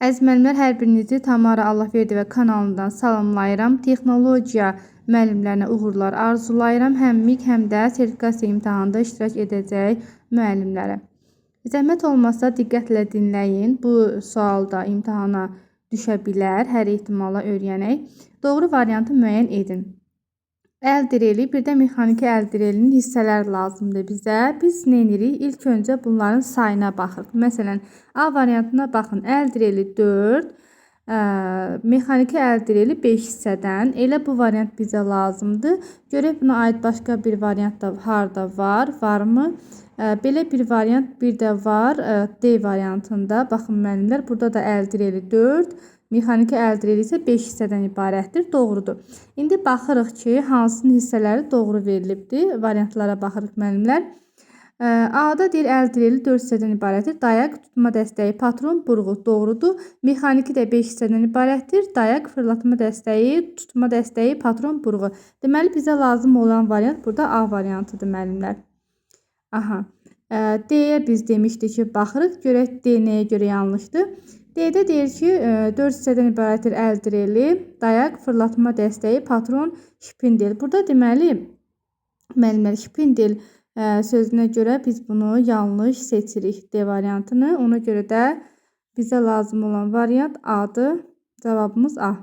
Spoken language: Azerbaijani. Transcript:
Əziz müəllimlər, hər birinizi Tamara Allahverdiyeva kanalından salamlayıram. Texnologiya müəllimlərinə uğurlar arzulayıram. Həm MİQ, həm də sertifikasiya imtahanında iştirak edəcək müəllimlərə. Zəhmət olmasa diqqətlə dinləyin. Bu sualda imtahana düşə bilər. Hər ehtimala öyrənək. Doğru variantı müəyyən edin. Əl direli, bir də mexaniki əl direlinin hissələr lazımdır bizə. Biz nə edirik? İlk öncə bunların sayına baxırıq. Məsələn, A variantına baxın. Əl direli 4, mexaniki əl direli 5 hissədən. Elə bu variant bizə lazımdır. Görək buna aid başqa bir variant da harda var, varmı? Belə bir variant bir də var D variantında. Baxın müəllimlər, burada da əl direli 4, mexaniki əl direli isə 5 hissədən ibarətdir. Doğrudur. İndi baxırıq ki, hansının hissələri doğru verilibdir. Variantlara baxırıq müəllimlər. A-da deyir, əl direli 4 hissədən ibarətdir. Dayaq, tutma dəstəyi, patron, burğu. Doğrudur. Mexaniki də 5 hissədən ibarətdir. Dayaq, fırlatma dəstəyi, tutma dəstəyi, patron, burğu. Deməli, bizə lazım olan variant burada A variantıdır müəllimlər. Aha. D-yə biz demişdik ki, baxırıq. Görək D nəyə görə yanlışdır. D-də deyir ki, 4 hissədən ibarətdir əl direli, dayaq, fırlatma dəstəyi, patron, şpindel. Burada deməli, müəllimlər, şpindel sözünə görə biz bunu yanlış seçirik D variantını. Ona görə də bizə lazım olan variant A-dır. Cavabımız A.